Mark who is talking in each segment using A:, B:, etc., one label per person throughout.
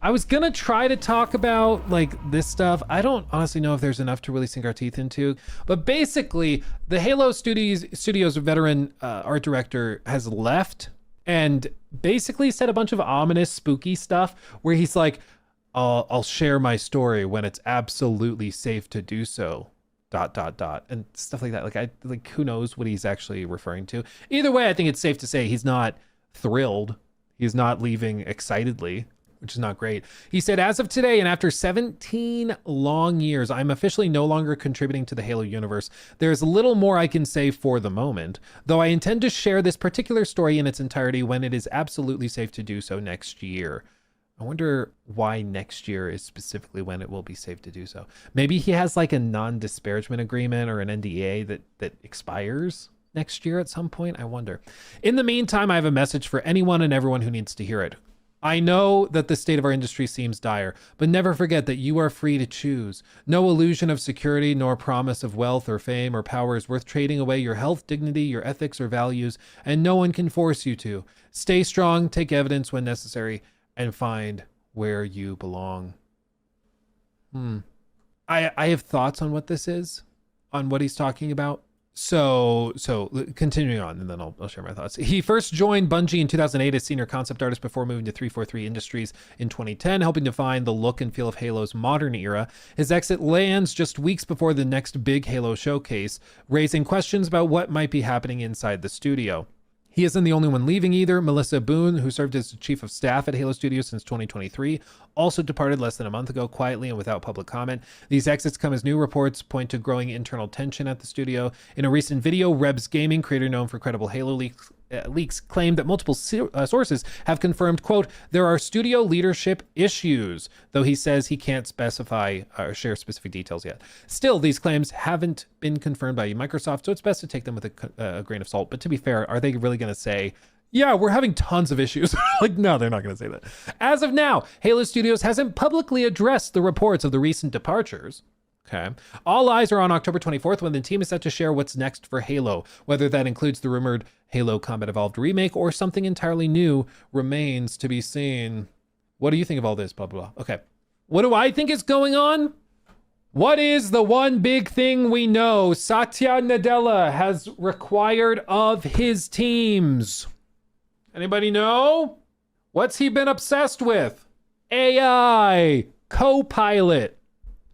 A: I was gonna try to talk about like this stuff. I don't honestly know if there's enough to really sink our teeth into, but basically the Halo Studios veteran art director has left and basically said a bunch of ominous, spooky stuff where he's like, I'll share my story when it's absolutely safe to do so. ... and stuff like that. Like who knows what he's actually referring to. Either way, I think it's safe to say he's not thrilled. He's not leaving excitedly, which is not great. He said, as of today, and after 17 long years, I'm officially no longer contributing to the Halo universe. There's little more I can say for the moment, though I intend to share this particular story in its entirety when it is absolutely safe to do so next year. I wonder why next year is specifically when it will be safe to do so. Maybe he has like a non-disparagement agreement or an NDA that expires next year at some point. I wonder. In the meantime, I have a message for anyone and everyone who needs to hear it. I know that the state of our industry seems dire, but never forget that you are free to choose. No illusion of security nor promise of wealth or fame or power is worth trading away your health, dignity, your ethics, or values, and no one can force you to. Stay strong, take evidence when necessary, and find where you belong. I have thoughts on what this is, on what he's talking about. So continuing on, and then I'll share my thoughts. He first joined Bungie in 2008 as senior concept artist before moving to 343 Industries in 2010, helping define the look and feel of Halo's modern era. His exit lands just weeks before the next big Halo showcase, raising questions about what might be happening inside the studio. He isn't the only one leaving either. Melissa Boone, who served as chief of staff at Halo Studios since 2023, also departed less than a month ago, quietly and without public comment. These exits come as new reports point to growing internal tension at the studio. In a recent video, Rebs Gaming, creator known for credible Halo leaks, claimed that multiple sources have confirmed, quote, there are studio leadership issues, though he says he can't specify or share specific details yet. Still, these claims haven't been confirmed by Microsoft, so it's best to take them with a grain of salt. But to be fair, are they really going to say, yeah, we're having tons of issues? Like, no, they're not going to say that. As of now, Halo Studios hasn't publicly addressed the reports of the recent departures. Okay. All eyes are on October 24th when the team is set to share what's next for Halo. Whether that includes the rumored Halo Combat Evolved remake or something entirely new remains to be seen. What do you think of all this? Blah, blah, blah. Okay. What do I think is going on? What is the one big thing we know Satya Nadella has required of his teams? Anybody know? What's he been obsessed with? AI, Copilot.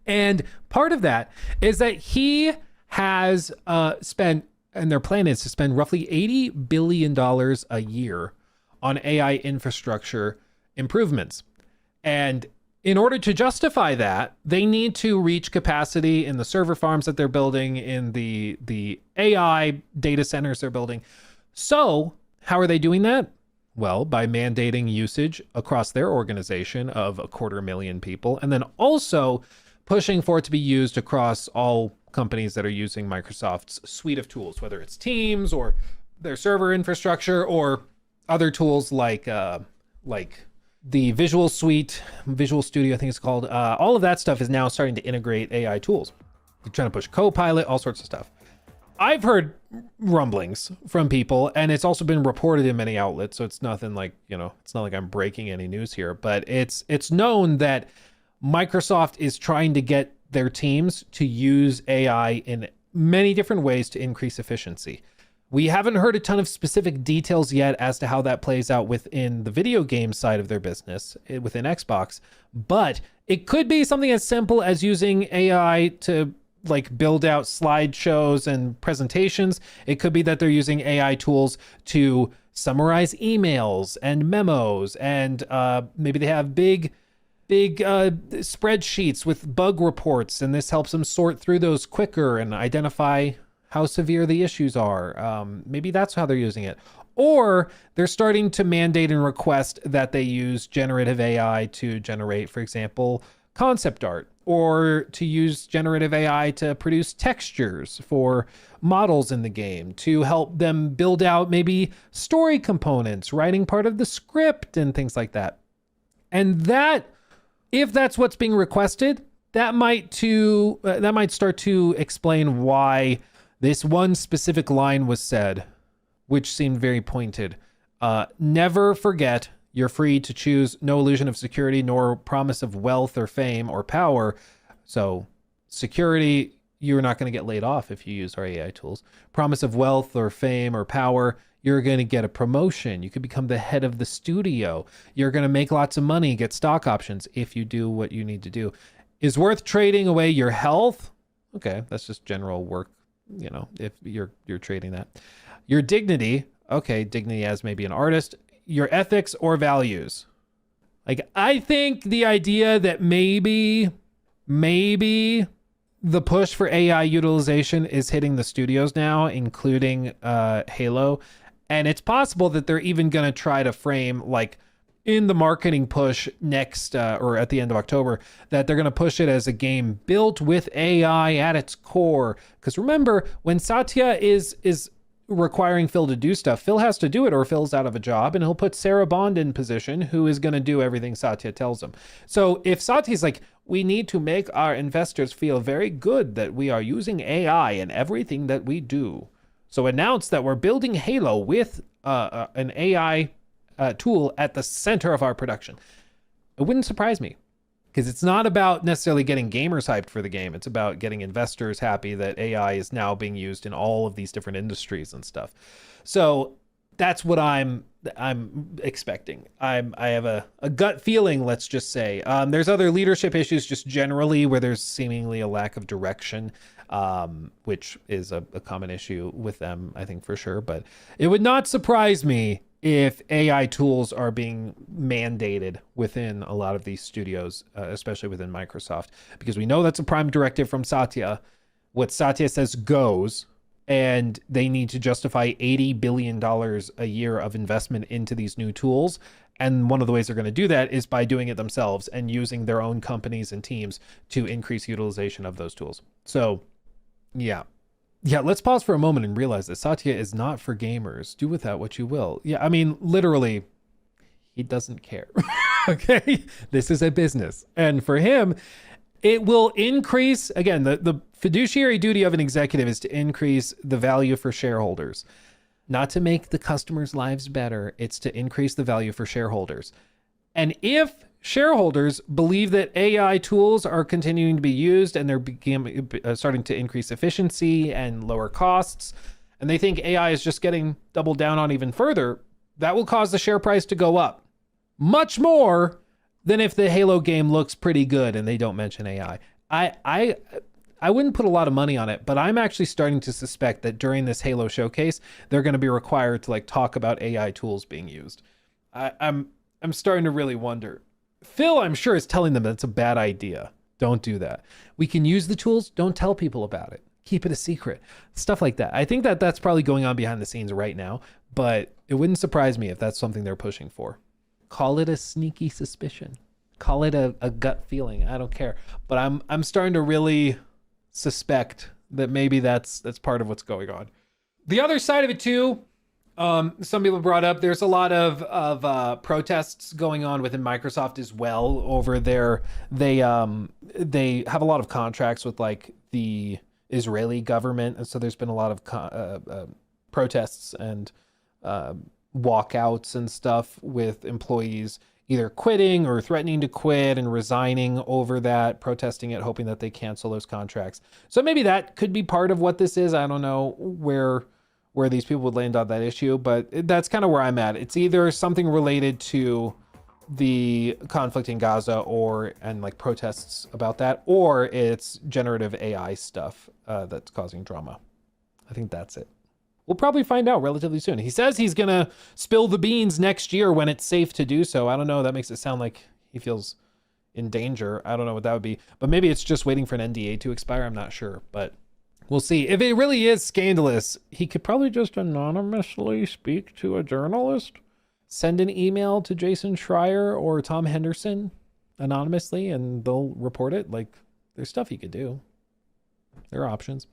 A: And part of that is that he has spent, and their plan is to spend roughly $80 billion a year on AI infrastructure improvements. And in order to justify that, they need to reach capacity in the server farms that they're building, in the AI data centers they're building. So how are they doing that? Well, by mandating usage across their organization of 250,000 people, and then also pushing for it to be used across all companies that are using Microsoft's suite of tools, whether it's Teams or their server infrastructure or other tools like the Visual Suite, Visual Studio, I think it's called. All of that stuff is now starting to integrate AI tools. They're trying to push Copilot, all sorts of stuff. I've heard rumblings from people, and it's also been reported in many outlets, so it's nothing like, it's not like I'm breaking any news here, but it's known that Microsoft is trying to get their teams to use AI in many different ways to increase efficiency. We haven't heard a ton of specific details yet as to how that plays out within the video game side of their business, within Xbox, but it could be something as simple as using AI to build out slideshows and presentations. It could be that they're using AI tools to summarize emails and memos, and maybe they have big spreadsheets with bug reports, and this helps them sort through those quicker and identify how severe the issues are. Maybe that's how they're using it. Or they're starting to mandate and request that they use generative AI to generate, for example, concept art, or to use generative AI to produce textures for models in the game, to help them build out maybe story components, writing part of the script and things like that. And that, if that's what's being requested, that might start to explain why this one specific line was said, which seemed very pointed. Never forget You're free to choose no illusion of security nor promise of wealth or fame or power. So security, you're not going to get laid off if you use our AI tools. Promise of wealth or fame or power, you're going to get a promotion. You could become the head of the studio. You're going to make lots of money, get stock options if you do what you need to do. Is worth trading away your health? Okay, that's just general work, you know, if you're trading that. Your dignity, okay, dignity as maybe an artist. Your ethics or values. Like, I think the idea that maybe the push for AI utilization is hitting the studios now, including Halo. And it's possible that they're even going to try to frame, like, in the marketing push next or at the end of October, that they're going to push it as a game built with AI at its core. Because remember, when Satya is requiring Phil to do stuff, Phil has to do it or Phil's out of a job, and he'll put Sarah Bond in position, who is going to do everything Satya tells him. So if Satya's like, we need to make our investors feel very good that we are using AI in everything that we do. So announce that we're building Halo with an AI tool at the center of our production. It wouldn't surprise me, because it's not about necessarily getting gamers hyped for the game. It's about getting investors happy that AI is now being used in all of these different industries and stuff. So that's what I'm expecting. I have a gut feeling, let's just say. There's other leadership issues just generally where there's seemingly a lack of direction, which is a common issue with them, I think, for sure. But it would not surprise me if AI tools are being mandated within a lot of these studios, especially within Microsoft, because we know that's a prime directive from Satya. What Satya says goes, and they need to justify $80 billion a year of investment into these new tools. And one of the ways they're going to do that is by doing it themselves and using their own companies and teams to increase utilization of those tools. So, yeah. Yeah, let's pause for a moment and realize that Satya is not for gamers. Do with that what you will. Yeah, I mean, literally, he doesn't care. Okay? This is a business. And for him, it will increase, again, the fiduciary duty of an executive is to increase the value for shareholders. Not to make the customers' lives better, it's to increase the value for shareholders. And if shareholders believe that AI tools are continuing to be used and they're starting to increase efficiency and lower costs, and they think AI is just getting doubled down on even further, that will cause the share price to go up much more than if the Halo game looks pretty good and they don't mention AI. I wouldn't put a lot of money on it, but I'm actually starting to suspect that during this Halo showcase, they're going to be required to like talk about AI tools being used. I'm starting to really wonder. Phil, I'm sure, is telling them that's a bad idea. Don't do that. We can use the tools. Don't tell people about it. Keep it a secret. Stuff like that. I think that that's probably going on behind the scenes right now, but it wouldn't surprise me if that's something they're pushing for. Call it a sneaky suspicion. Call it a gut feeling. I don't care. But I'm starting to really suspect that maybe that's part of what's going on. The other side of it too, some people brought up, there's a lot of protests going on within Microsoft as well over they have a lot of contracts with like the Israeli government, and so there's been a lot of protests and walkouts and stuff with employees either quitting or threatening to quit and resigning over that, protesting it, hoping that they cancel those contracts. So maybe that could be part of what this is. I don't know where these people would land on that issue, but that's kind of where I'm at. It's either something related to the conflict in Gaza and like protests about that, or it's generative AI stuff that's causing drama. I think that's it. We'll probably find out relatively soon. He says he's going to spill the beans next year when it's safe to do so. I don't know. That makes it sound like he feels in danger. I don't know what that would be, but maybe it's just waiting for an NDA to expire. I'm not sure, but we'll see. If it really is scandalous, he could probably just anonymously speak to a journalist, send an email to Jason Schreier or Tom Henderson anonymously, and they'll report it. Like, there's stuff he could do. There are options.